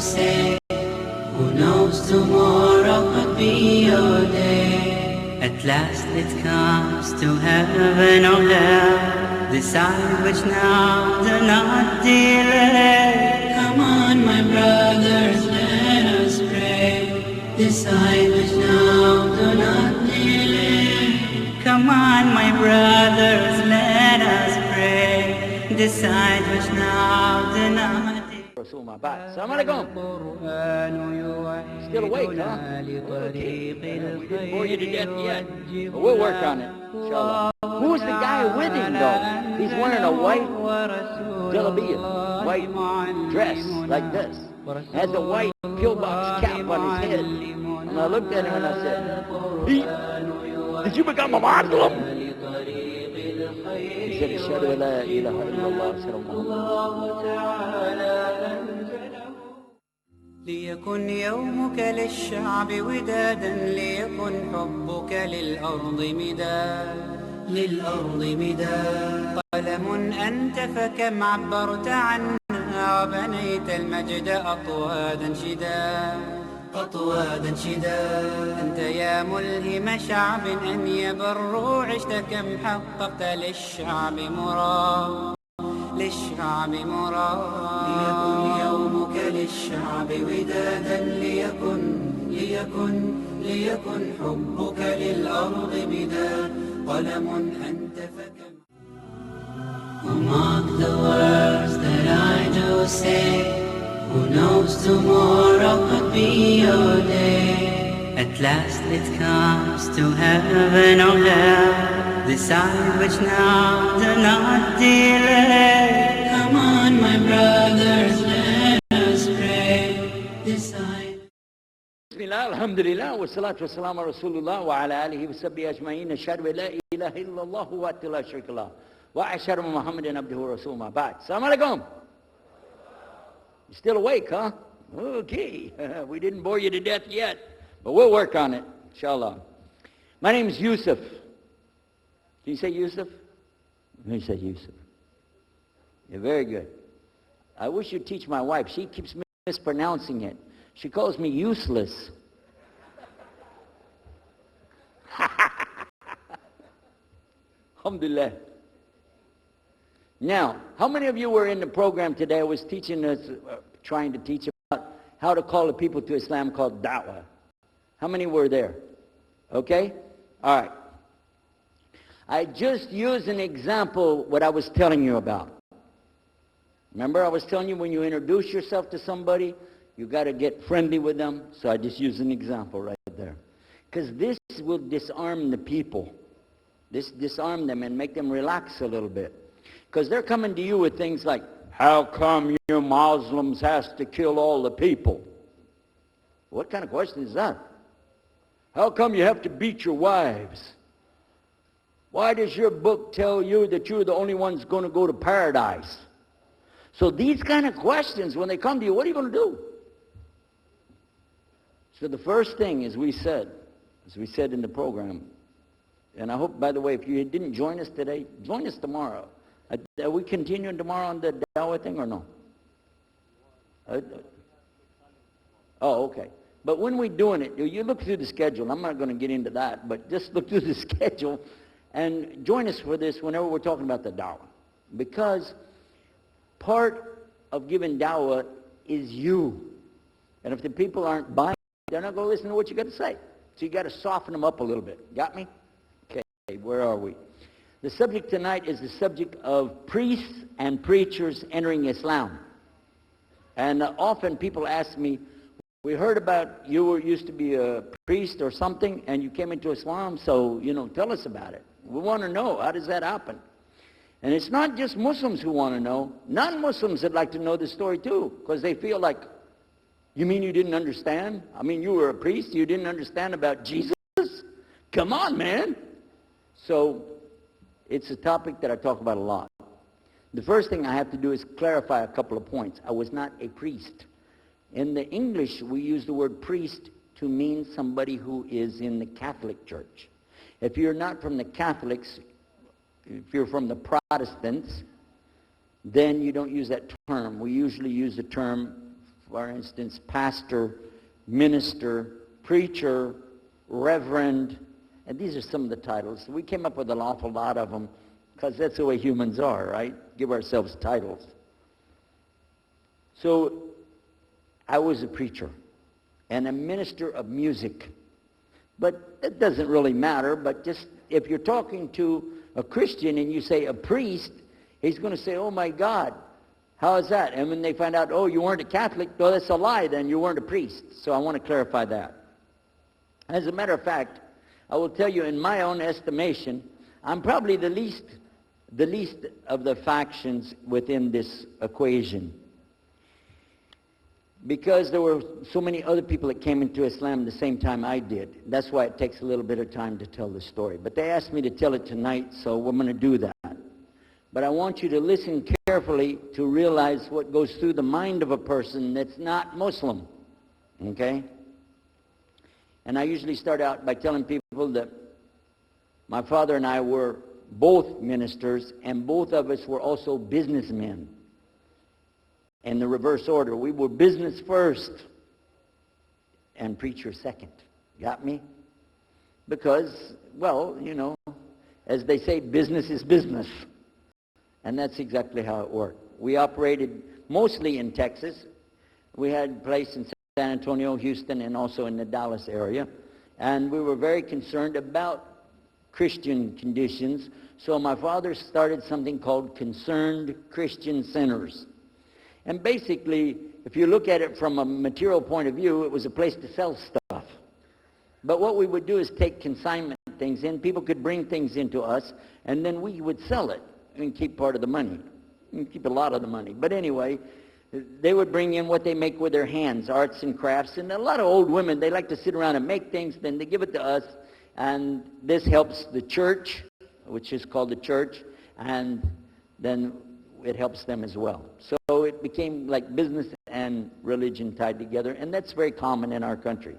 say, who knows tomorrow could be your day. At last it comes to heaven or hell. Decide which now, do not delay. Come on, my brothers, let us pray. Decide which now, do not delay. Come on, my brothers, let us pray. Decide which now, do not delay. Assalamu alaikum. Still awake, huh? Okay. We didn't bore you to death yet, but we'll work on it, inshallah. Who's the guy with him, though? He's wearing a white jalabiyah, white dress like this. Has a white pillbox cap on his head. And I looked at him and I said, did you become a Muslim? He said, Ashhadu an la ilaha illallah, Ashhadu ليكن يومك للشعب ودادا ليكن حبك للأرض مداد قلم أنت فكم عبرت عنها وبنيت المجد أطوادا شداد أنت يا ملهم شعب أن يبروا عشت كم حققت للشعب مراد ليكن يومك للشعب ودادا ليكن حبك للأرض مداد قلم أنت فكم. Who mark the words that I do say, who knows tomorrow could be your day. At last it comes to heaven or hell. Decide which now, do not delay. Come on, my brothers, let us pray. Decide. Bismillah, alhamdulillah, wa salatu wa salam ala Rasulullah wa ala alihi wa sahbihi ajma'in. Ashhadu an la ilaha illallah wa la sharika lah. Wa ashhadu Muhammadan abduhu wa rasuluhu ma ba'd. Assalamu alaikum. You still awake, huh? Okay. We didn't bore you to death yet, but we'll work on it, inshallah. My name is Yusuf. Can you say Yusuf? Let me say Yusuf. Yeah, very good. I wish you'd teach my wife. She keeps mispronouncing it. She calls me useless. Alhamdulillah. Now, how many of you were in the program today? I was teaching us, trying to teach about how to call the people to Islam called da'wah. How many were there? Okay? All right. I just used an example what I was telling you about. Remember I was telling you when you introduce yourself to somebody, you got to get friendly with them. So I just used an example right there. Because this will disarm the people. Disarm them and make them relax a little bit. Because they're coming to you with things like, how come you Muslims has to kill all the people? What kind of question is that? How come you have to beat your wives? Why does your book tell you that you're the only ones going to go to paradise? So these kind of questions, when they come to you, what are you going to do? So the first thing, as we said in the program, and I hope, by the way, if you didn't join us today, join us tomorrow. Are we continuing tomorrow on the Dawah thing or no? Oh, okay. But when we're doing it, you look through the schedule. I'm not going to get into that, but just look through the schedule and join us for this whenever we're talking about the Dawah. Because part of giving Dawah is you. And if the people aren't buying, they're not going to listen to what you got to say. So you got to soften them up a little bit. Got me? Okay, where are we? The subject tonight is the subject of priests and preachers entering Islam. And often people ask me, we heard about you used to be a priest or something and you came into Islam, so, tell us about it. We want to know, how does that happen? And it's not just Muslims who want to know. Non-Muslims would like to know the story too, because they feel like, you mean you didn't understand? I mean, you were a priest, you didn't understand about Jesus? Come on, man. So, it's a topic that I talk about a lot. The first thing I have to do is clarify a couple of points. I was not a priest. In the English, we use the word priest to mean somebody who is in the Catholic Church. If you're not from the Catholics, if you're from the Protestants, then you don't use that term. We usually use the term for instance, pastor, minister, preacher, reverend, and these are some of the titles. We came up with an awful lot of them because that's the way humans are, right? Give ourselves titles. So I was a preacher and a minister of music. But it doesn't really matter, but just if you're talking to a Christian and you say a priest, he's going to say, oh my God, how is that? And when they find out, oh, you weren't a Catholic, well, that's a lie, then you weren't a priest. So I want to clarify that. As a matter of fact, I will tell you, in my own estimation, I'm probably the least of the factions within this equation. Because there were so many other people that came into Islam the same time I did. That's why it takes a little bit of time to tell the story. But they asked me to tell it tonight, so we're going to do that. But I want you to listen carefully to realize what goes through the mind of a person that's not Muslim. Okay? And I usually start out by telling people that my father and I were both ministers, and both of us were also businessmen. In the reverse order. We were business first and preacher second. Got me? Because, well, you know, as they say, business is business. And that's exactly how it worked. We operated mostly in Texas. We had a place in San Antonio, Houston, and also in the Dallas area. And we were very concerned about Christian conditions. So my father started something called Concerned Christian Centers. And basically, if you look at it from a material point of view, it was a place to sell stuff. But what we would do is take consignment things in. People could bring things into us, and then we would sell it and keep part of the money. And keep a lot of the money. But anyway, they would bring in what they make with their hands, arts and crafts. And a lot of old women, they like to sit around and make things, then they give it to us. And this helps the church, which is called the church, and then it helps them as well. So it became like business and religion tied together, and that's very common in our country.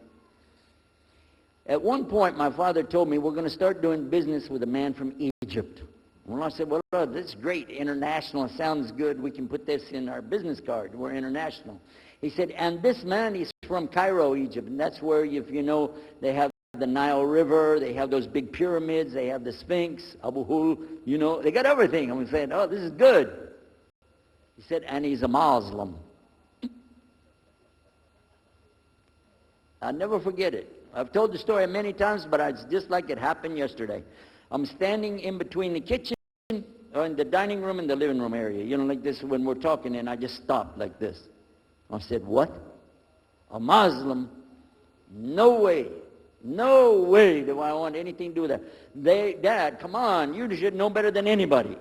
At one point, my father told me, we're going to start doing business with a man from Egypt. Well, I said, well, this is great, international, sounds good, we can put this in our business card, we're international. He said, and this man is from Cairo, Egypt, and that's where, if you know, they have the Nile River, they have those big pyramids, they have the Sphinx, Abu Hul, you know, they got everything. I'm saying, oh, this is good. He said, and he's a Muslim. I'll never forget it. I've told the story many times, but it's just like it happened yesterday. I'm standing in between the kitchen, or in the dining room and the living room area, you know, like this when we're talking, and I just stopped like this. I said, what? A Muslim? No way. No way do I want anything to do with that. Dad, come on, you should know better than anybody.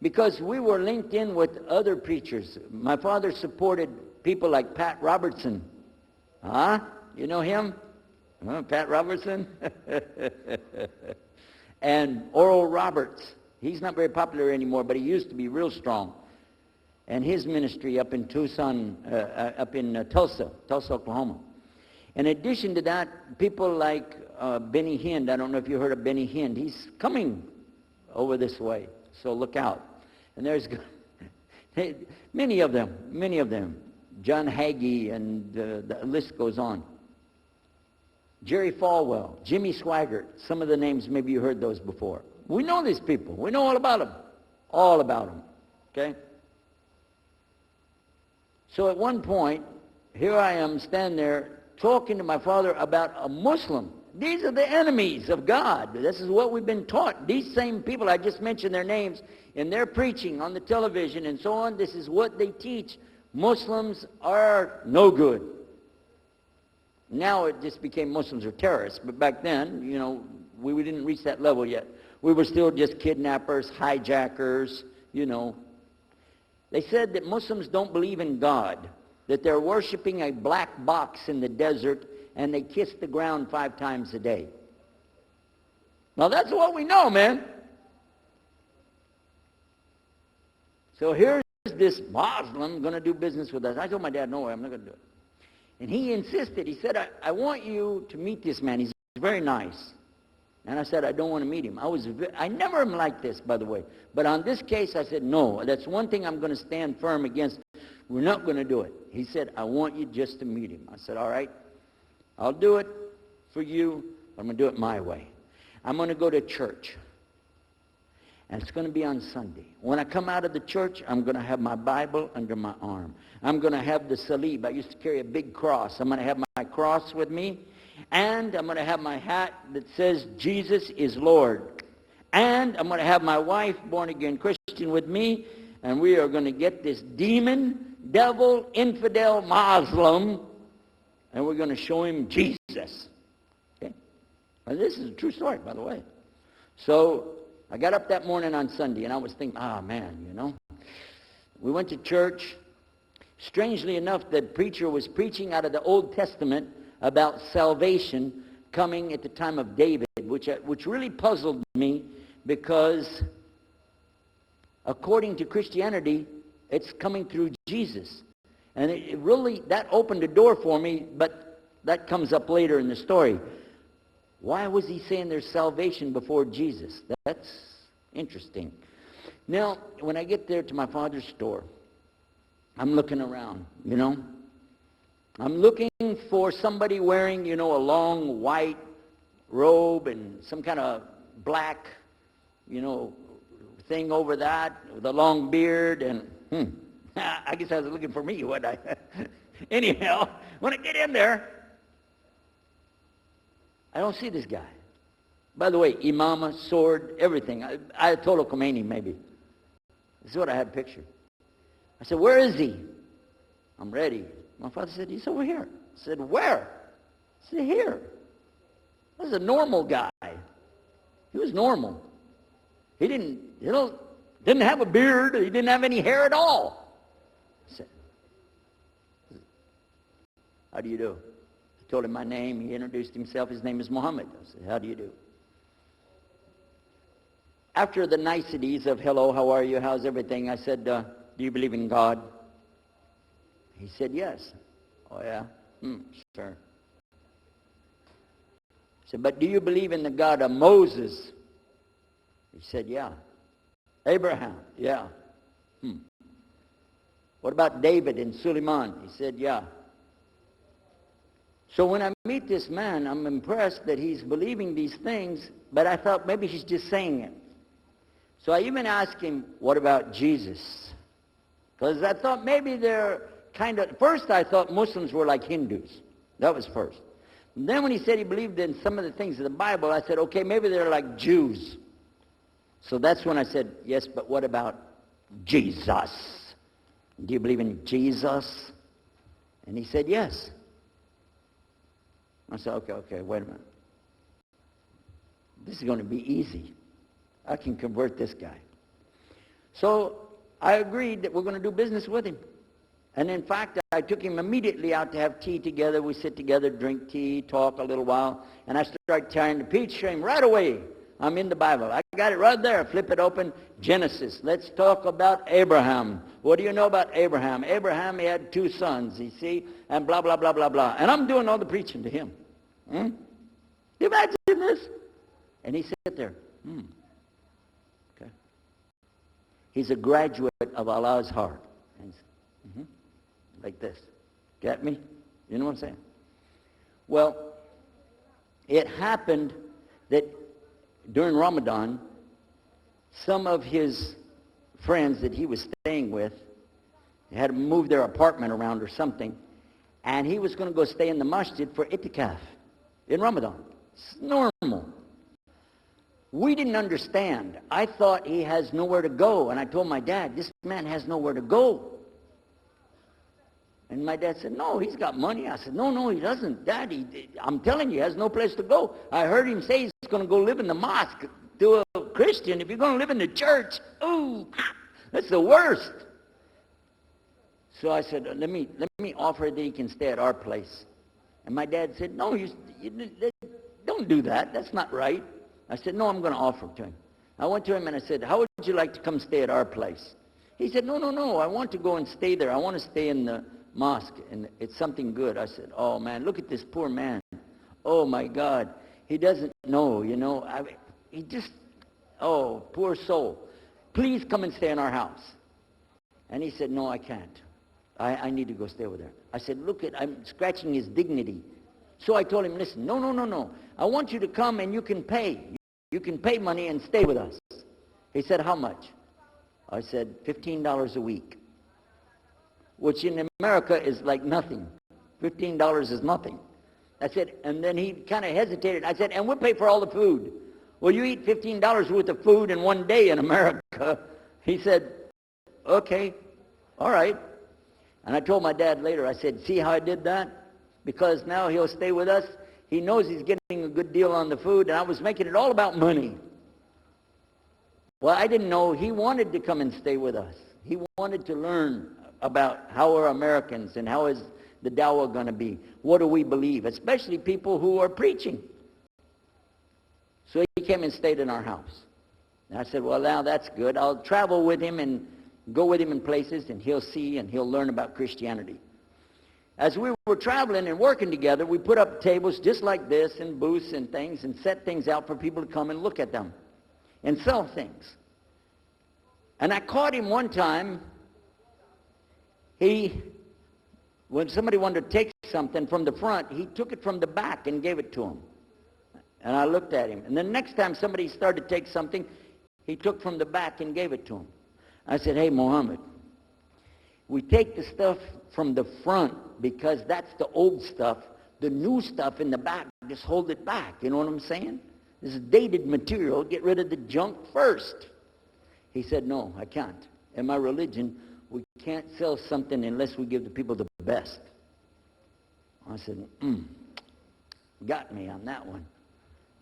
Because we were linked in with other preachers. My father supported people like Pat Robertson. Huh? You know him? Huh, Pat Robertson? And Oral Roberts. He's not very popular anymore, but he used to be real strong. And his ministry up in Tucson, Tulsa, Oklahoma. In addition to that, people like Benny Hinn. I don't know if you heard of Benny Hinn. He's coming over this way. So look out. And there's many of them. John Hagee, and the list goes on. Jerry Falwell, Jimmy Swaggart, some of the names, maybe you heard those before. We know these people. We know all about them. All about them. Okay? So at one point, here I am standing there talking to my father about a Muslim. These are the enemies of God. This is what we've been taught. These same people, I just mentioned their names, in their preaching on the television and so on, this is what they teach. Muslims are no good. Now it just became Muslims are terrorists. But back then, you know, we didn't reach that level yet. We were still just kidnappers, hijackers, you know. They said that Muslims don't believe in God, that they're worshiping a black box in the desert, and they kiss the ground 5 times a day. Now that's what we know, man. So here's this Muslim going to do business with us. I told my dad, no way, I'm not going to do it. And he insisted. He said, I want you to meet this man. He's very nice. And I said, I don't want to meet him. I never am like this, by the way. But on this case, I said, no. That's one thing I'm going to stand firm against. We're not going to do it. He said, I want you just to meet him. I said, all right, I'll do it for you. I'm going to do it my way. I'm going to go to church. And it's going to be on Sunday. When I come out of the church, I'm going to have my Bible under my arm. I'm going to have the salib. I used to carry a big cross. I'm going to have my cross with me. And I'm going to have my hat that says, Jesus is Lord. And I'm going to have my wife, born-again Christian, with me. And we are going to get this demon, devil, infidel, Muslim, and we're going to show him Jesus. Okay? And this is a true story, by the way. So I got up that morning on Sunday, and I was thinking, man, we went to church. Strangely enough, the preacher was preaching out of the Old Testament about salvation coming at the time of David, which really puzzled me, because according to Christianity, it's coming through Jesus. And it really, that opened the door for me, but that comes up later in the story. Why was he saying there's salvation before Jesus? That's interesting. Now, when I get there to my father's store, I'm looking around, I'm looking for somebody wearing, a long white robe and some kind of black, thing over that, with a long beard, and I guess I was looking for me, wasn't I? Anyhow, when I get in there, I don't see this guy. By the way, imama, sword, everything. Ayatollah Khomeini, maybe. This is what I had pictured. I said, where is he? I'm ready. My father said, he's over here. I said, where? I said, here. This is a normal guy. He was normal. He didn't have a beard. He didn't have any hair at all. I said, how do you do? I told him my name. He introduced himself. His name is Muhammad. I said, how do you do? After the niceties of, hello, how are you, how's everything, I said, do you believe in God? He said, yes. Oh, yeah? Sure. I said, but do you believe in the God of Moses? He said, yeah. Abraham? Yeah. What about David and Suleiman? He said, yeah. So when I meet this man, I'm impressed that he's believing these things, but I thought maybe he's just saying it. So I even asked him, what about Jesus? Because I thought maybe they're first I thought Muslims were like Hindus. That was first. And then when he said he believed in some of the things of the Bible, I said, okay, maybe they're like Jews. So that's when I said, yes, but what about Jesus? Do you believe in Jesus? And he said, yes. I said, okay, wait a minute. This is going to be easy. I can convert this guy. So I agreed that we're going to do business with him. And in fact, I took him immediately out to have tea together. We sit together, drink tea, talk a little while. And I start tearing the peach to him right away. I'm in the Bible. I got it right there. Flip it open. Genesis. Let's talk about Abraham. What do you know about Abraham? Abraham, he had 2 sons, you see, and blah, blah, blah, blah, blah. And I'm doing all the preaching to him. Do you imagine this? And he sat there. Okay. He's a graduate of Allah's heart. Like this. Get me? You know what I'm saying? Well, it happened that during Ramadan, some of his friends that he was staying with had moved their apartment around or something, and he was going to go stay in the masjid for itikaf in Ramadan. It's normal. We didn't understand. I thought he has nowhere to go, and I told my dad, this man has nowhere to go. And my dad said, no, he's got money. I said, no, he doesn't. Dad, I'm telling you, he has no place to go. I heard him say he's going to go live in the mosque to a Christian. If you're going to live in the church, ooh, that's the worst. So I said, let me offer that he can stay at our place. And my dad said, no, you don't do that. That's not right. I said, no, I'm going to offer it to him. I went to him and I said, how would you like to come stay at our place? He said, no, I want to go and stay there. I want to stay in the mosque, and it's something good. I said, oh, man, look at this poor man. Oh, my God. He doesn't know, he just, oh, poor soul. Please come and stay in our house. And he said, no, I can't. I need to go stay with her. I said, look, I'm scratching his dignity. So I told him, listen, no. I want you to come and you can pay. You can pay money and stay with us. He said, how much? I said, $15 a week, which in America is like nothing. $15 is nothing. I said, and then he kind of hesitated. I said, and we'll pay for all the food. Well, you eat $15 worth of food in one day in America. He said, okay, all right. And I told my dad later, I said, see how I did that? Because now he'll stay with us. He knows he's getting a good deal on the food, and I was making it all about money. Well, I didn't know he wanted to come and stay with us. He wanted to learn about how we're Americans and how is the dawah going to be. What do we believe? Especially people who are preaching. So he came and stayed in our house. And I said, well, now that's good. I'll travel with him and go with him in places, and he'll see and he'll learn about Christianity. As we were traveling and working together, we put up tables just like this and booths and things and set things out for people to come and look at them and sell things. And I caught him one time. When somebody wanted to take something from the front, he took it from the back and gave it to him. And I looked at him. And the next time somebody started to take something, he took from the back and gave it to him. I said, hey, Mohammed, we take the stuff from the front because that's the old stuff. The new stuff in the back, just hold it back. You know what I'm saying? This is dated material. Get rid of the junk first. He said, no, I can't. In my religion, we can't sell something unless we give the people the best. I said, got me on that one.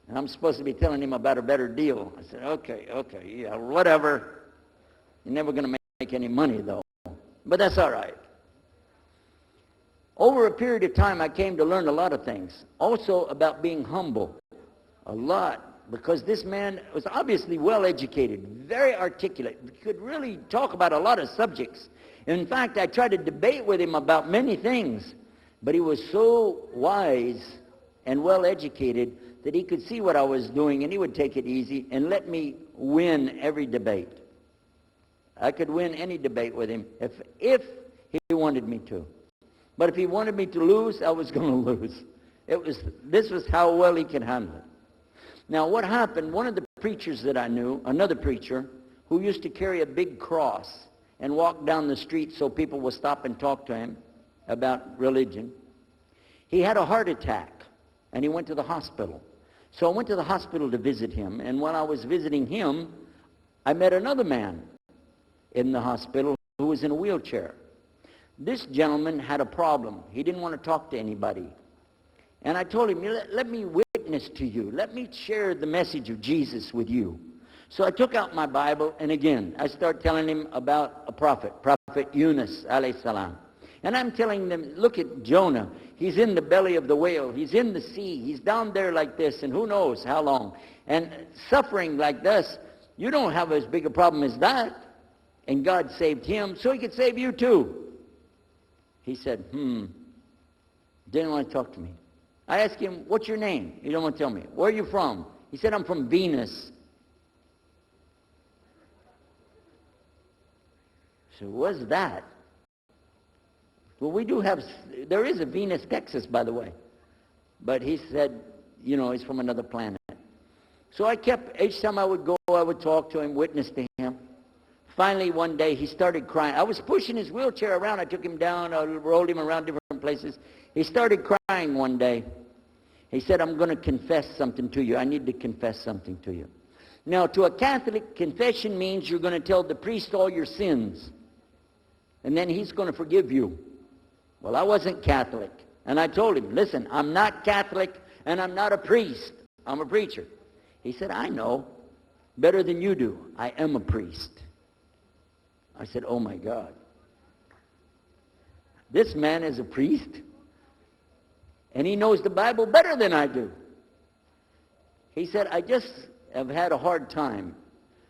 And I'm supposed to be telling him about a better deal. I said, okay, yeah, whatever. You're never going to make any money, though. But that's all right. Over a period of time, I came to learn a lot of things. Also about being humble. A lot. Because this man was obviously well-educated, very articulate, could really talk about a lot of subjects. In fact, I tried to debate with him about many things. But he was so wise and well-educated that he could see what I was doing, and he would take it easy and let me win every debate. I could win any debate with him if he wanted me to. But if he wanted me to lose, I was going to lose. This was how well he could handle it. Now, what happened, one of the preachers that I knew, another preacher, who used to carry a big cross and walk down the street so people would stop and talk to him about religion, he had a heart attack, and he went to the hospital. So I went to the hospital to visit him, and while I was visiting him, I met another man in the hospital who was in a wheelchair. This gentleman had a problem. He didn't want to talk to anybody. And I told him, let me witness to you. Let me share the message of Jesus with you. So I took out my Bible, and again, I started telling him about a prophet, Prophet Yunus, alayhi salam. And I'm telling them, look at Jonah. He's in the belly of the whale. He's in the sea. He's down there like this, and who knows how long. And suffering like this, you don't have as big a problem as that. And God saved him, so he could save you too. He said, didn't want to talk to me. I asked him, what's your name? He didn't want to tell me. Where are you from? He said, I'm from Venus. So what's that? Well, we do have, there is a Venus, Texas, by the way. But he said, he's from another planet. So I kept, each time I would go, I would talk to him, witness to him. Finally, one day, he started crying. I was pushing his wheelchair around. I took him down. I rolled him around different places. He started crying one day. He said, I'm going to confess something to you. I need to confess something to you. Now, to a Catholic, confession means you're going to tell the priest all your sins. And then he's going to forgive you. Well, I wasn't Catholic. And I told him, listen, I'm not Catholic and I'm not a priest. I'm a preacher. He said, I know. Better than you do. I am a priest. I said, oh my God. This man is a priest, and he knows the Bible better than I do. He said, I just have had a hard time.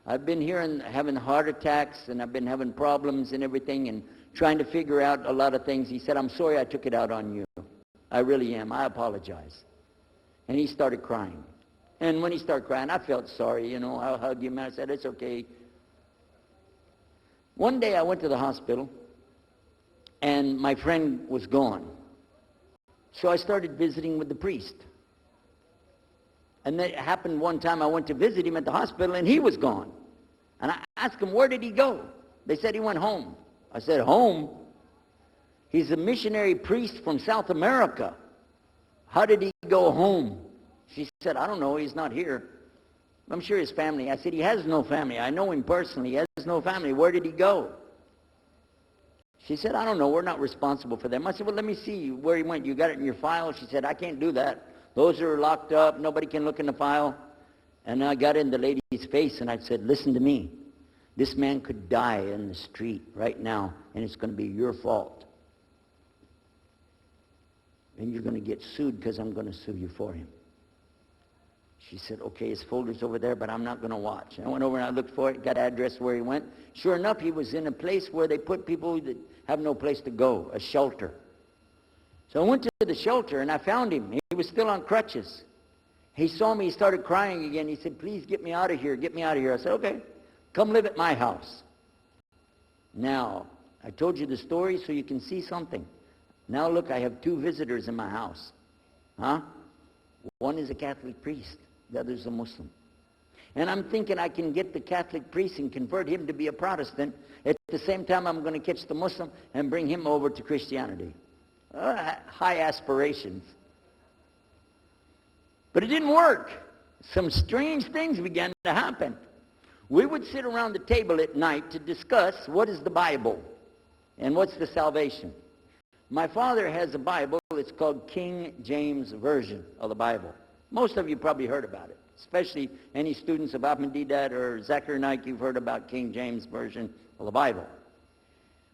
I've been here and having heart attacks, and I've been having problems and everything, and trying to figure out a lot of things. He said, I'm sorry I took it out on you. I really am. I apologize. And he started crying. And when he started crying, I felt sorry, I hugged him, and I said, it's okay. One day I went to the hospital, and my friend was gone. So I started visiting with the priest. And that happened one time. I went to visit him at the hospital, and he was gone. And I asked him, where did he go? They said he went home. I said, home? He's a missionary priest from South America. How did he go home? She said, I don't know. He's not here. I'm sure his family. I said, he has no family. I know him personally. He has no family. Where did he go? She said, I don't know. We're not responsible for them. I said, well, let me see where he went. You got it in your file? She said, I can't do that. Those are locked up. Nobody can look in the file. And I got in the lady's face and I said, listen to me. This man could die in the street right now, and it's going to be your fault. And you're going to get sued because I'm going to sue you for him. She said, okay, his folder's over there, but I'm not going to watch. I went over and I looked for it, got address where he went. Sure enough, he was in a place where they put people that have no place to go, a shelter. So I went to the shelter and I found him. He was still on crutches. He saw me, he started crying again. He said, please get me out of here, get me out of here. I said, okay, come live at my house. Now, I told you the story so you can see something. Now look, I have 2 visitors in my house. Huh? One is a Catholic priest. The other is a Muslim. And I'm thinking I can get the Catholic priest and convert him to be a Protestant. At the same time, I'm going to catch the Muslim and bring him over to Christianity. High aspirations. But it didn't work. Some strange things began to happen. We would sit around the table at night to discuss what is the Bible and what's the salvation. My father has a Bible. It's called King James Version of the Bible. Most of you probably heard about it, especially any students of Ahmadiyyat or Zakir Naik, you've heard about King James Version of the Bible.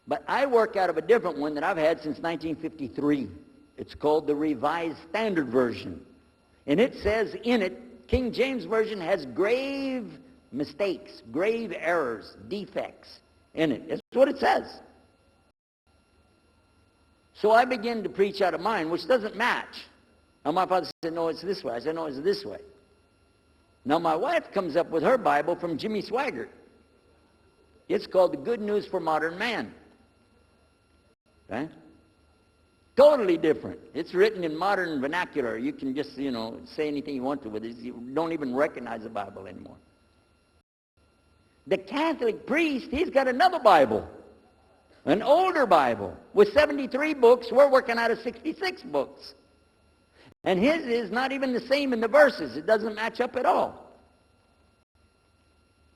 But I work out of a different one that I've had since 1953. It's called the Revised Standard Version. And it says in it, King James Version has grave mistakes, grave errors, defects in it. That's what it says. So I began to preach out of mine, which doesn't match. Now my father said, no, it's this way. I said, no, it's this way. Now my wife comes up with her Bible from Jimmy Swaggart. It's called The Good News for Modern Man. Okay? Totally different. It's written in modern vernacular. You can just, say anything you want to with it. You don't even recognize the Bible anymore. The Catholic priest, he's got another Bible. An older Bible with 73 books. We're working out of 66 books. And his is not even the same in the verses. It doesn't match up at all.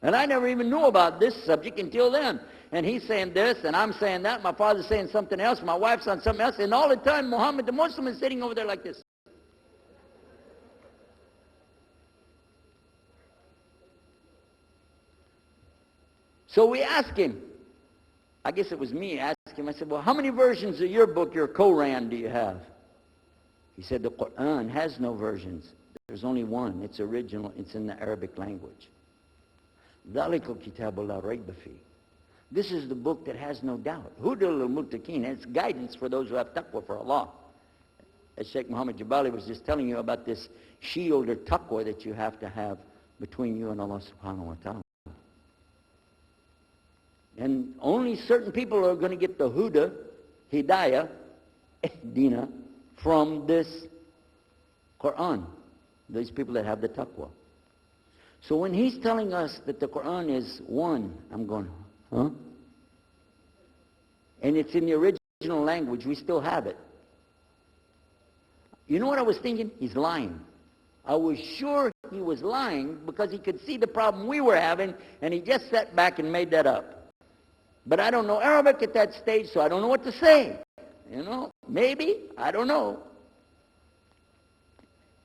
And I never even knew about this subject until then. And he's saying this, and I'm saying that. My father's saying something else. My wife's on something else. And all the time, Muhammad the Muslim is sitting over there like this. So we asked him. I guess it was me. I asked him. I said, well, how many versions of your book, your Quran, do you have? He said, the Quran has no versions. There's only one. It's original. It's in the Arabic language. ذَلِكَ الْكِتَابُ لَا رَيْبَ فِيهِ. This is the book that has no doubt. هُدًى لِلْمُتَّقِينَ. It's guidance for those who have taqwa for Allah. As Sheikh Muhammad Jabali was just telling you about this shield or taqwa that you have to have between you and Allah subhanahu wa ta'ala. And only certain people are going to get the huda, hidayah, dina, from this Quran. These people that have the taqwa. So when he's telling us that the Quran is one, I'm going, huh? And it's in the original language, we still have it. You know what I was thinking? He's lying. I was sure he was lying because he could see the problem we were having, and he just sat back and made that up. But I don't know Arabic at that stage, so I don't know what to say. Maybe, I don't know.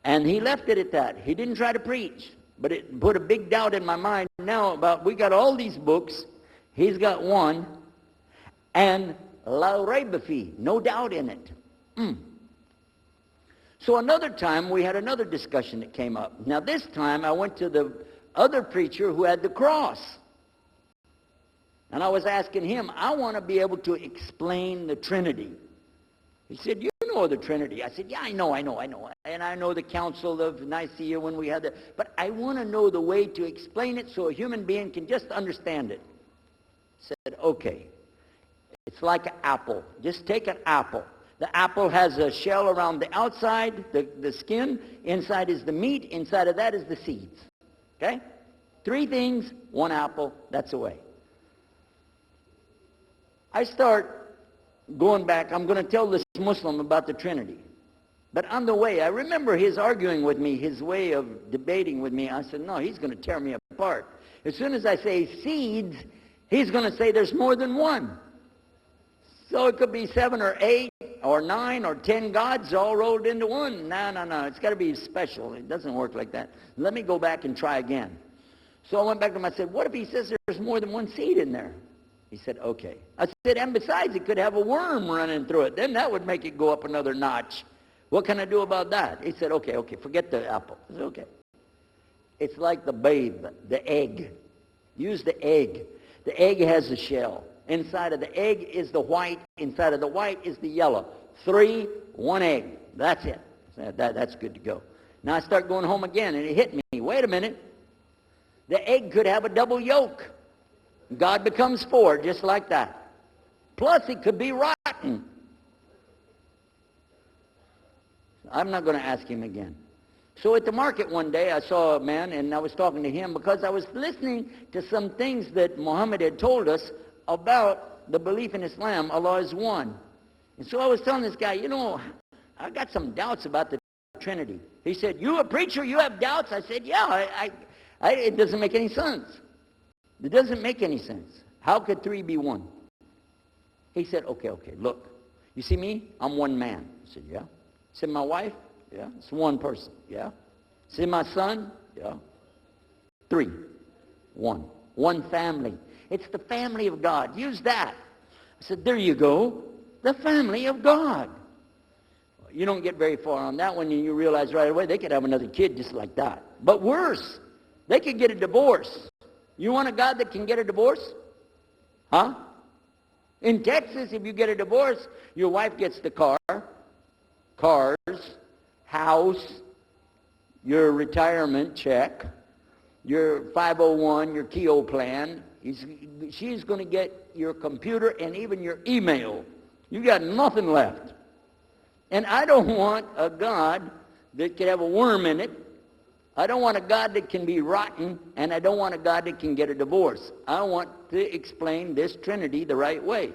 And he left it at that. He didn't try to preach. But it put a big doubt in my mind now about, we got all these books, he's got one, and la rayba fi, no doubt in it. So another time, we had another discussion that came up. Now this time, I went to the other preacher who had the cross. And I was asking him, I want to be able to explain the Trinity. He said, you know the Trinity. I said, yeah, I know. And I know the Council of Nicaea when we had that. But I want to know the way to explain it so a human being can just understand it. I said, okay. It's like an apple. Just take an apple. The apple has a shell around the outside, the skin. Inside is the meat. Inside of that is the seeds. Okay? 3 things, 1 apple. That's the way. I start going back. I'm going to tell this Muslim about the Trinity. But on the way, I remember his arguing with me, his way of debating with me. I said, no, he's going to tear me apart. As soon as I say seeds, he's going to say there's more than one. So it could be 7 or 8 or 9 or 10 gods all rolled into one. No. It's got to be special. It doesn't work like that. Let me go back and try again. So I went back to him. I said, what if he says there's more than one seed in there? He said, okay. I said, and besides, it could have a worm running through it. Then that would make it go up another notch. What can I do about that? He said, okay, forget the apple. I said, okay. It's like the babe, the egg. Use the egg. The egg has a shell. Inside of the egg is the white. Inside of the white is the yellow. 3, 1 egg. That's it. That's good to go. Now I start going home again, and it hit me. Wait a minute. The egg could have a double yolk. God becomes 4, just like that. Plus, it could be rotten. I'm not going to ask him again. So at the market one day, I saw a man, and I was talking to him because I was listening to some things that Muhammad had told us about the belief in Islam. Allah is one. And so I was telling this guy, I got some doubts about the Trinity. He said, you a preacher, you have doubts? I said, yeah, it doesn't make any sense. It doesn't make any sense. How could 3 be 1? He said, okay, look. You see me? I'm one man. I said, yeah. See my wife? Yeah. It's one person. Yeah. See my son? Yeah. 3. 1. One family. It's the family of God. Use that. I said, there you go. The family of God. You don't get very far on that one, and you realize right away they could have another kid just like that. But worse, they could get a divorce. You want a God that can get a divorce? Huh? In Texas, if you get a divorce, your wife gets the cars, house, your retirement check, your 501, your Keogh plan. She's going to get your computer and even your email. You got nothing left. And I don't want a God that could have a worm in it. I don't want a God that can be rotten, and I don't want a God that can get a divorce. I want to explain this Trinity the right way.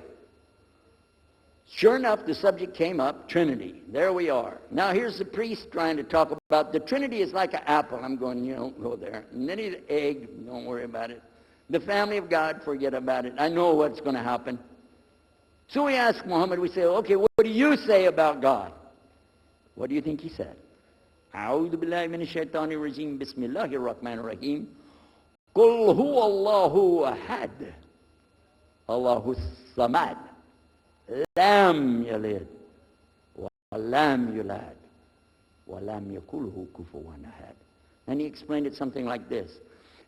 Sure enough, the subject came up, Trinity. There we are. Now here's the priest trying to talk about the Trinity is like an apple. I'm going, go there. And then the egg, don't worry about it. The family of God, forget about it. I know what's going to happen. So we ask Muhammad, we say, okay, what do you say about God? What do you think he said? أعوذ بالله من الشيطان الرجيم بسم الله الرحمن الرحيم قل هو الله أحد الله الصمد لم يلد ولم يولد ولم يكن له كفوا أحد. And he explained it something like this.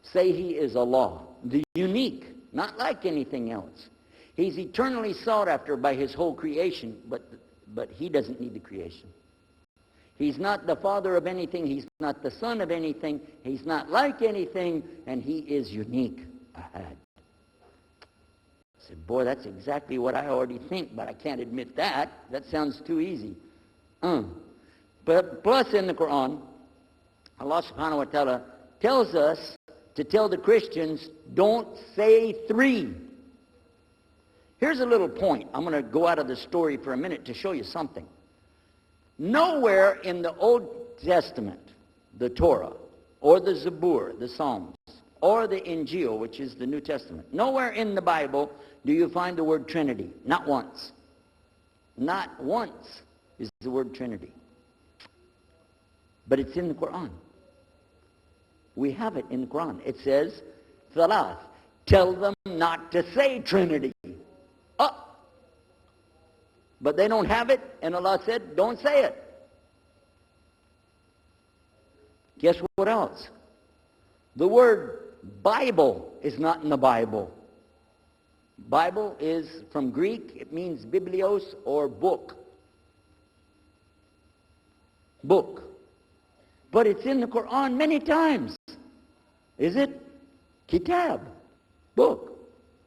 Say he is Allah, the unique, not like anything else. He's eternally sought after by his whole creation, but he doesn't need the creation. He's not the father of anything. He's not the son of anything. He's not like anything, and he is unique. Ahad. I said, boy, that's exactly what I already think, but I can't admit that. That sounds too easy. But plus in the Quran, Allah subhanahu wa ta'ala tells us to tell the Christians, don't say 3. Here's a little point. I'm going to go out of the story for a minute to show you something. Nowhere in the Old Testament, the Torah, or the Zabur, the Psalms, or the Injil, which is the New Testament, nowhere in the Bible do you find the word Trinity. Not once. Not once is the word Trinity. But it's in the Quran. We have it in the Quran. It says, Thalath, tell them not to say Trinity. But they don't have it, and Allah said, don't say it. Guess what else? The word Bible is not in the Bible. Bible is from Greek. It means biblios, or book. Book. But it's in the Quran many times. Is it? Kitab. Book.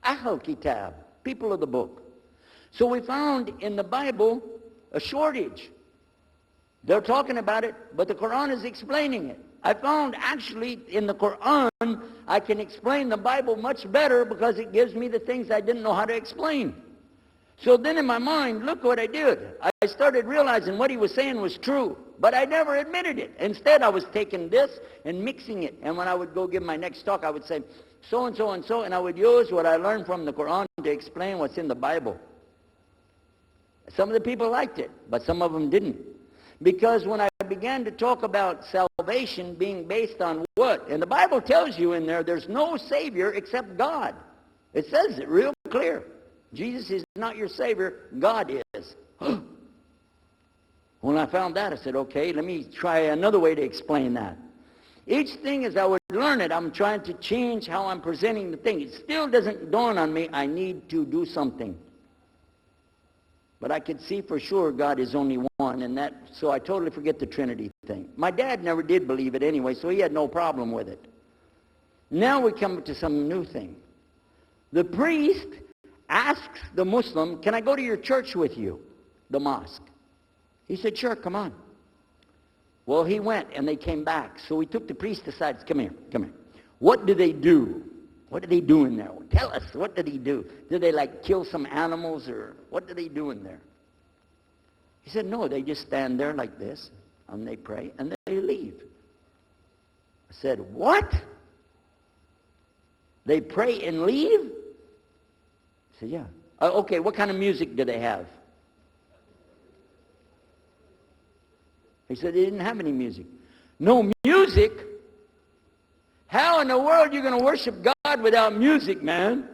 Ahl Kitab. People of the book. So we found in the Bible a shortage. They're talking about it, but the Quran is explaining it. I found actually in the Quran, I can explain the Bible much better because it gives me the things I didn't know how to explain. So then in my mind, look what I did. I started realizing what he was saying was true, but I never admitted it. Instead, I was taking this and mixing it. And when I would go give my next talk, I would say, so and so and so, and I would use what I learned from the Quran to explain what's in the Bible. Some of the people liked it, but some of them didn't. Because when I began to talk about salvation being based on what? And the Bible tells you in there, there's no Savior except God. It says it real clear. Jesus is not your Savior, God is. When I found that, I said, okay, let me try another way to explain that. Each thing as I would learn it, I'm trying to change how I'm presenting the thing. It still doesn't dawn on me, I need to do something. But I could see for sure God is only one, and that, so I totally forget the Trinity thing. My dad never did believe it anyway, so he had no problem with it. Now we come to some new thing. The priest asks the Muslim, can I go to your church with you, the mosque? He said, sure, come on. Well, he went, and they came back. So we took the priest aside. Come here, come here. What do they do? What do they do in there? Tell us, what did he do? Did they like kill some animals, or what do they do in there? He said, no, they just stand there like this, and they pray, and then they leave. I said, what? They pray and leave? I said, yeah. Okay, what kind of music do they have? He said they didn't have any music. No music? How in the world are you going to worship God without music, man?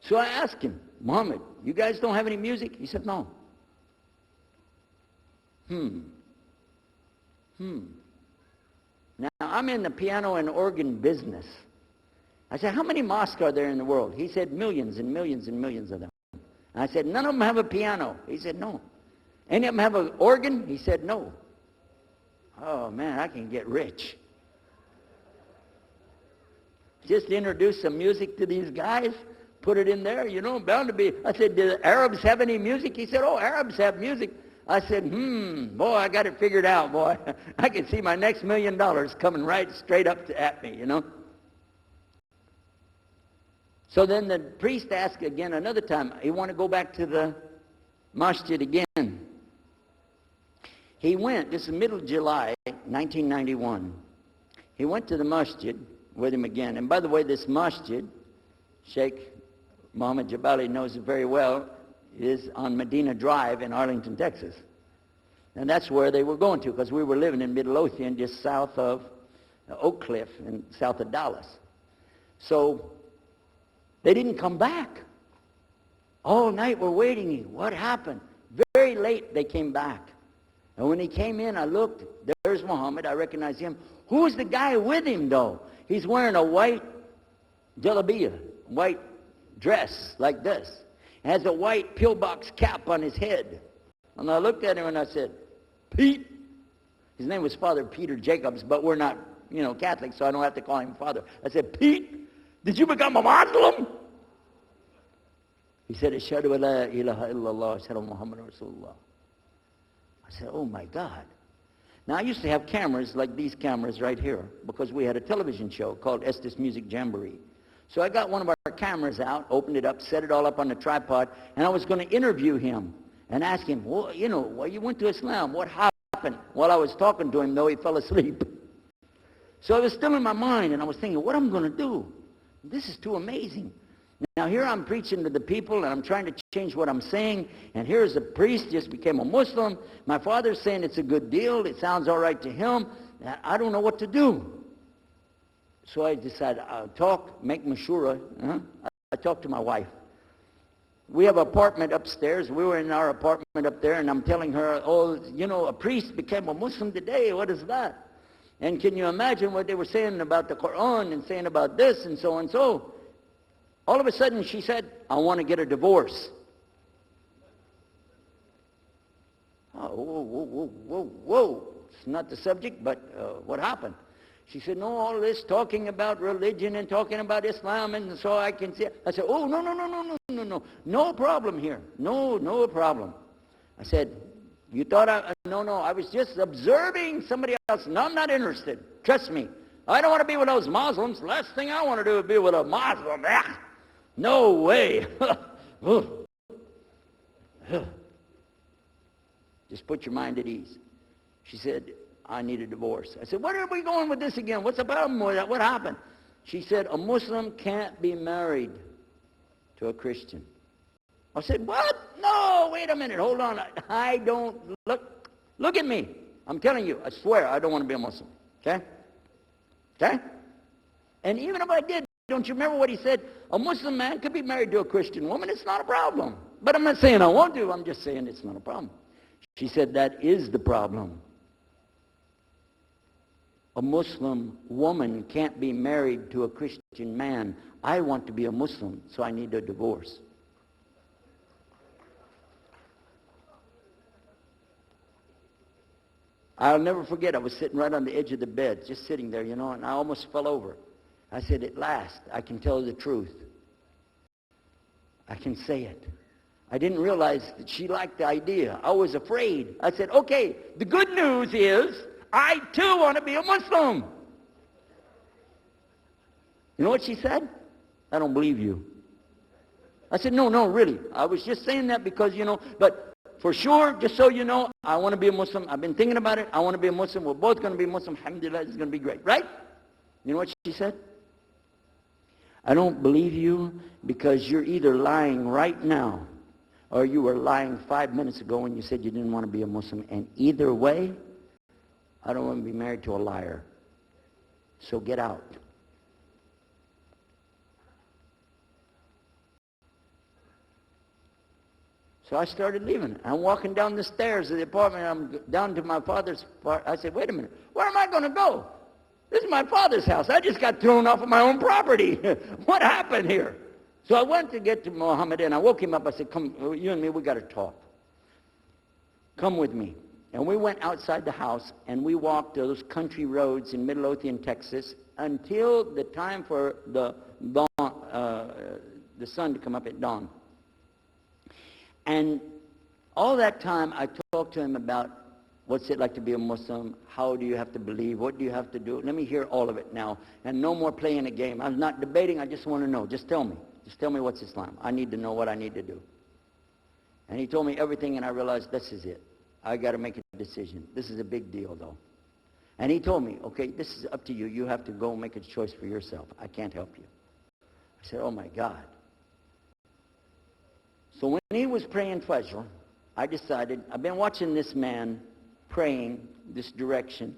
So I asked him, Muhammad, you guys don't have any music? He said, no. Now, I'm in the piano and organ business. I said, how many mosques are there in the world? He said, millions and millions and millions of them. And I said, none of them have a piano. He said, no. Any of them have an organ? He said, no. Oh, man, I can get rich. Just introduce some music to these guys, put it in there, you know, bound to be. I said, do the Arabs have any music? He said, oh, Arabs have music. I said, boy, I got it figured out, boy. I can see my next $1 million coming right straight up at me, you know. So then the priest asked again another time, he wanted to go back to the masjid again. He went, this is middle of July, 1991. He went to the masjid with him again. And by the way, this masjid, Sheikh Mohammed Jabali knows it very well, is on Medina Drive in Arlington, Texas. And that's where they were going to, because we were living in Midlothian, just south of Oak Cliff and south of Dallas. So they didn't come back. All night we're waiting. What happened? Very late they came back. And when he came in, I looked. There's Muhammad. I recognized him. Who's the guy with him, though? He's wearing a white jalabiyah, white dress like this. Has a white pillbox cap on his head. And I looked at him and I said, Pete. His name was Father Peter Jacobs, but we're not, you know, Catholics, so I don't have to call him Father. I said, Pete, did you become a Muslim? He said, Ashhadu an la ilaha illallah, Ashhadu Muhammad Rasulullah. I said, oh my God. Now I used to have cameras like these cameras right here because we had a television show called Estes Music Jamboree. So I got one of our cameras out, opened it up, set it all up on the tripod, and I was going to interview him and ask him, well, you know, well, you went to Islam, what happened? While I was talking to him, though, he fell asleep. So it was still in my mind, and I was thinking, what am I going to do? This is too amazing. Now here I'm preaching to the people, and I'm trying to change what I'm saying, and here's a priest, just became a Muslim. My father's saying it's a good deal, it sounds all right to him. I don't know what to do. So I decided, I'll talk, make mashura. I talked to my wife. We have an apartment upstairs. We were in our apartment up there, and I'm telling her, oh, you know, a priest became a Muslim today. What is that? And can you imagine what they were saying about the Quran and saying about this and so and so? All of a sudden, she said, I want to get a divorce. Oh, whoa. It's not the subject, but what happened? She said, no, all this talking about religion and talking about Islam, and so I can see. I said, oh, no. No problem here. No problem. I said, you thought no, I was just observing somebody else. No, I'm not interested. Trust me. I don't want to be with those Muslims. Last thing I want to do is be with a Muslim. No way. Just put your mind at ease. She said, I need a divorce. I said, where are we going with this again? What's the problem with that? What happened? She said, a Muslim can't be married to a Christian. I said, what? No, wait a minute. Hold on. I don't, look at me. I'm telling you, I swear, I don't want to be a Muslim. Okay? Okay? And even if I did, don't you remember what he said? A Muslim man could be married to a Christian woman. It's not a problem. But I'm not saying I won't do. I'm just saying it's not a problem. She said, that is the problem. A Muslim woman can't be married to a Christian man. I want to be a Muslim, so I need a divorce. I'll never forget, I was sitting right on the edge of the bed, just sitting there, and I almost fell over. I said, at last, I can tell the truth. I can say it. I didn't realize that she liked the idea. I was afraid. I said, okay, the good news is, I too want to be a Muslim. You know what she said? I don't believe you. I said, no, really. I was just saying that because, but for sure, just so you know, I want to be a Muslim. I've been thinking about it. I want to be a Muslim. We're both going to be Muslim. Alhamdulillah, it's going to be great. Right? You know what she said? I don't believe you because you're either lying right now or you were lying 5 minutes ago when you said you didn't want to be a Muslim. And either way, I don't want to be married to a liar. So get out. So I started leaving. I'm walking down the stairs of the apartment. I'm down to my father's part. I said, wait a minute. Where am I going to go? This is my father's house. I just got thrown off of my own property. What happened here? So I went to get to Muhammad and I woke him up. I said, come, you and me, we got to talk. Come with me. And we went outside the house and we walked those country roads in Midlothian, Texas until the time for the sun to come up at dawn. And all that time I talked to him about what's it like to be a Muslim, how do you have to believe, what do you have to do. Let me hear all of it now. And no more playing a game. I'm not debating, I just want to know. Just tell me. Just tell me what's Islam. I need to know what I need to do. And he told me everything and I realized this is it. I got to make a decision. This is a big deal, though. And he told me, okay, this is up to you. You have to go make a choice for yourself. I can't help you. I said, oh, my God. So when he was praying Fajr, I decided, I've been watching this man praying this direction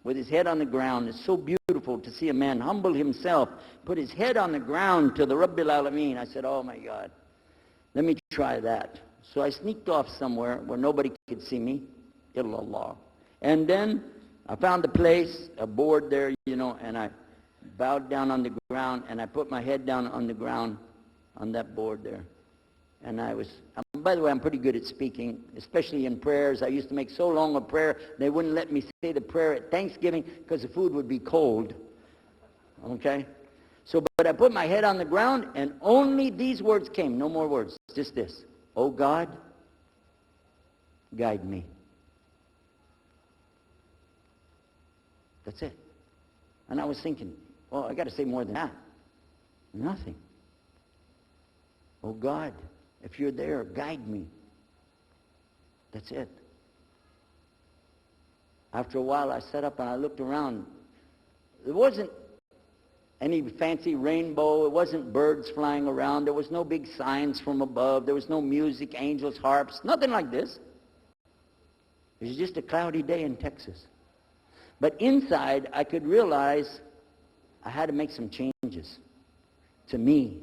with his head on the ground. It's so beautiful to see a man humble himself, put his head on the ground to the Rabbil Alameen. I said, oh, my God, let me try that. So I sneaked off somewhere where nobody could see me, illallah. And then I found a place, a board there, and I bowed down on the ground, and I put my head down on the ground on that board there. And by the way, I'm pretty good at speaking, especially in prayers. I used to make so long a prayer, they wouldn't let me say the prayer at Thanksgiving because the food would be cold. Okay? So, but I put my head on the ground, and only these words came, no more words, just this. Oh God, guide me. That's it. And I was thinking, well, I got to say more than that. Nothing. Oh God, if you're there, guide me. That's it. After a while, I sat up and I looked around. There wasn't any fancy rainbow. It wasn't birds flying around. There was no big signs from above. There was no music, angels, harps, nothing like this. It was just a cloudy day in Texas. But inside, I could realize I had to make some changes. To me,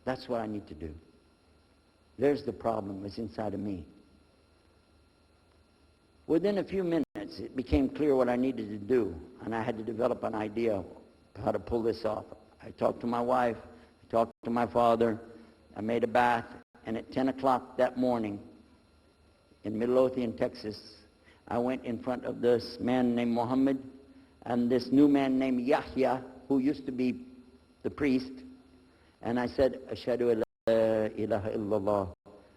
that's what I need to do. There's the problem, it's inside of me. Within a few minutes, it became clear what I needed to do, and I had to develop an idea how to pull this off. I talked to my wife, I talked to my father, I made a bath, and at 10 o'clock that morning in Midlothian, Texas, I went in front of this man named Muhammad. and this new man named Yahya, who used to be the priest, and I said, Ashhadu an la ilaha illallah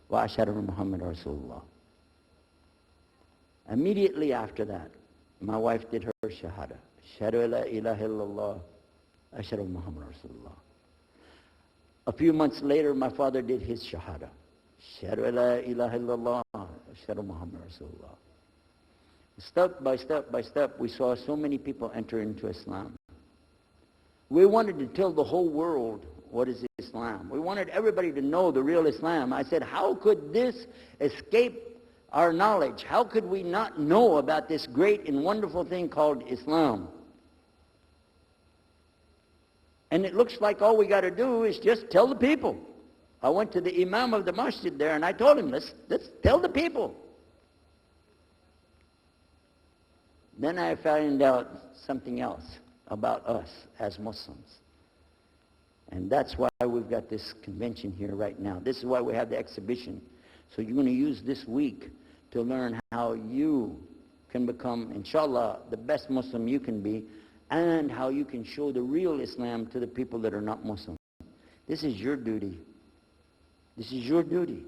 wa ashhadu anna Muhammad Rasulullah. Immediately after that, my wife did her shahada. Ashhadu an la ilaha illallah, ashhadu anna Muhammad Rasulullah. A few months later, my father did his shahada. Ashhadu an la ilaha illallah, ashhadu anna Muhammad Rasulullah. Step by step by step, we saw so many people enter into Islam. We wanted to tell the whole world what is Islam. We wanted everybody to know the real Islam. I said, how could this escape our knowledge? How could we not know about this great and wonderful thing called Islam? And it looks like all we got to do is just tell the people. I went to the imam of the masjid there and I told him, let's tell the people. Then I found out something else about us as Muslims. And that's why we've got this convention here right now. This is why we have the exhibition. So you're going to use this week to learn how you can become, inshallah, the best Muslim you can be, and how you can show the real Islam to the people that are not Muslim. This is your duty. This is your duty.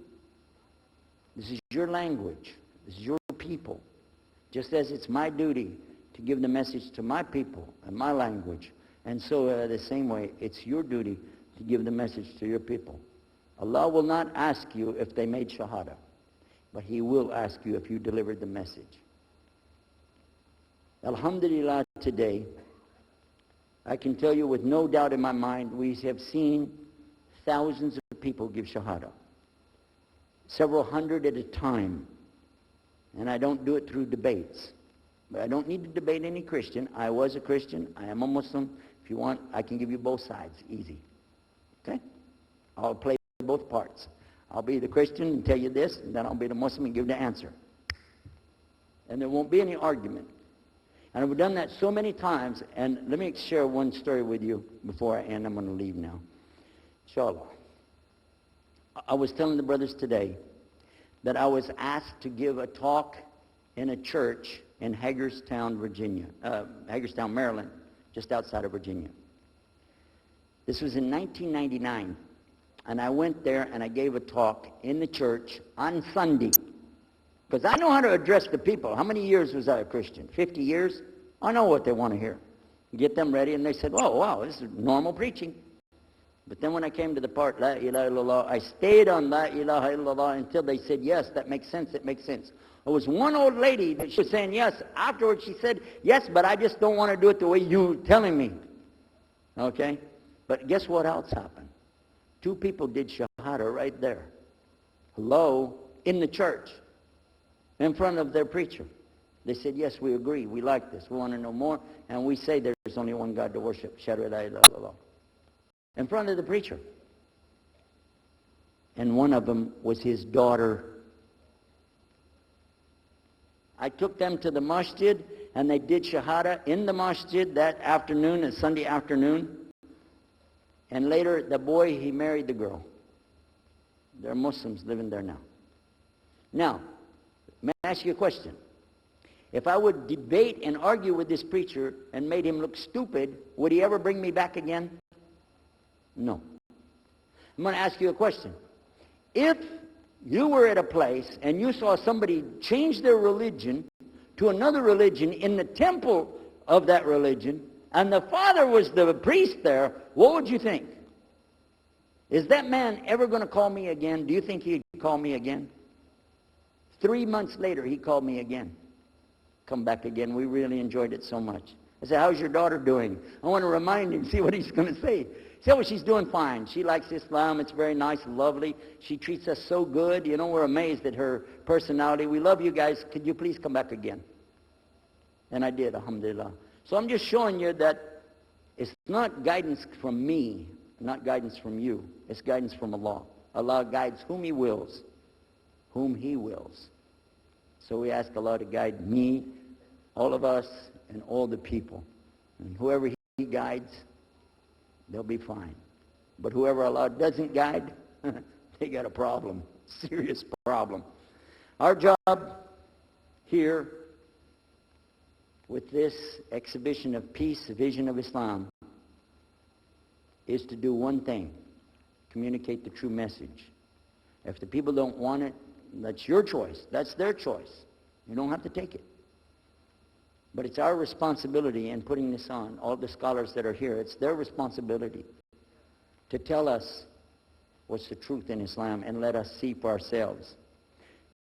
This is your language. This is your people. Just as it's my duty to give the message to my people and my language. And so the same way, it's your duty to give the message to your people. Allah will not ask you if they made shahada, but He will ask you if you delivered the message. Alhamdulillah, today, I can tell you with no doubt in my mind, we have seen thousands of people give shahada. Several hundred at a time. And I don't do it through debates. But I don't need to debate any Christian. I was a Christian. I am a Muslim. If you want, I can give you both sides. Easy. Okay? I'll play both parts. I'll be the Christian and tell you this, and then I'll be the Muslim and give the answer. And there won't be any argument. And I've done that so many times. And let me share one story with you before I end. I'm going to leave now. Inshallah. I was telling the brothers today that I was asked to give a talk in a church in Hagerstown, Maryland, just outside of Virginia. This was in 1999, and I went there and I gave a talk in the church on Sunday, because I know how to address the people. How many years was I a Christian? 50 years? I know what they want to hear. Get them ready, and they said, oh, wow, this is normal preaching. But then when I came to the part, La ilaha illallah, I stayed on La ilaha illallah until they said, yes, that makes sense, it makes sense. There was one old lady that she was saying yes. Afterwards she said, yes, but I just don't want to do it the way you're telling me. Okay? But guess what else happened? Two people did shahada right there. Hello? In the church. In front of their preacher. They said, yes, we agree, we like this, we want to know more, and we say there's only one God to worship. Shahadu la ilaha illallah. In front of the preacher. And one of them was his daughter. I took them to the masjid, and they did shahada in the masjid that afternoon, a Sunday afternoon. And later, the boy, he married the girl. They're Muslims living there now. Now, may I ask you a question? If I would debate and argue with this preacher and made him look stupid, would he ever bring me back again? No. I'm going to ask you a question. If you were at a place and you saw somebody change their religion to another religion in the temple of that religion, and the father was the priest there, what would you think? Is that man ever going to call me again? Do you think he'd call me again? 3 months later, he called me again. Come back again. We really enjoyed it so much. I said, how's your daughter doing? I want to remind him, see what he's going to say. He said, well, she's doing fine. She likes Islam. It's very nice and lovely. She treats us so good. You know, we're amazed at her personality. We love you guys. Could you please come back again? And I did, alhamdulillah. So I'm just showing you that it's not guidance from me, not guidance from you. It's guidance from Allah. Allah guides whom He wills. Whom He wills. So we ask Allah to guide me, all of us, and all the people. And whoever He guides, they'll be fine. But whoever Allah doesn't guide, they got a problem, serious problem. Our job here with this exhibition of peace, the vision of Islam, is to do one thing: communicate the true message. If the people don't want it, that's your choice. That's their choice. You don't have to take it. But it's our responsibility in putting this on, all the scholars that are here, it's their responsibility to tell us what's the truth in Islam and let us see for ourselves.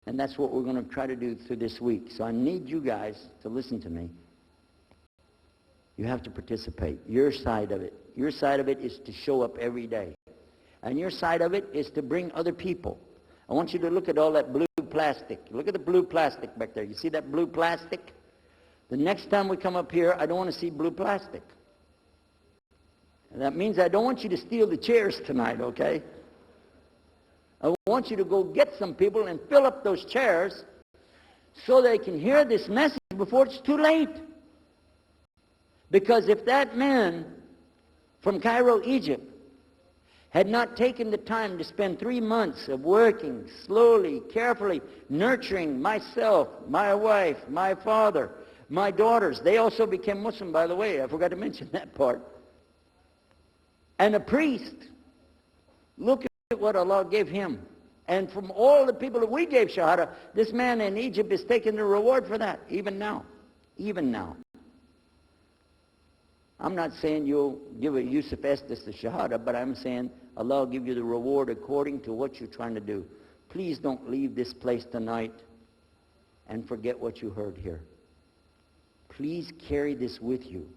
And that's what we're going to try to do through this week. So I need you guys to listen to me. You have to participate. Your side of it. Your side of it is to show up every day. And your side of it is to bring other people. I want you to look at all that blue plastic. Look at the blue plastic back there. You see that blue plastic? The next time we come up here, I don't want to see blue plastic. And that means I don't want you to steal the chairs tonight, okay? I want you to go get some people and fill up those chairs so they can hear this message before it's too late. Because if that man from Cairo, Egypt, had not taken the time to spend 3 months of working slowly, carefully, nurturing myself, my wife, my father, my daughters. They also became Muslim, by the way. I forgot to mention that part. And a priest. Look at what Allah gave him. And from all the people that we gave Shahada, this man in Egypt is taking the reward for that, even now. Even now. I'm not saying you'll give a Yusuf Estes the Shahada, but I'm saying Allah will give you the reward according to what you're trying to do. Please don't leave this place tonight and forget what you heard here. Please carry this with you.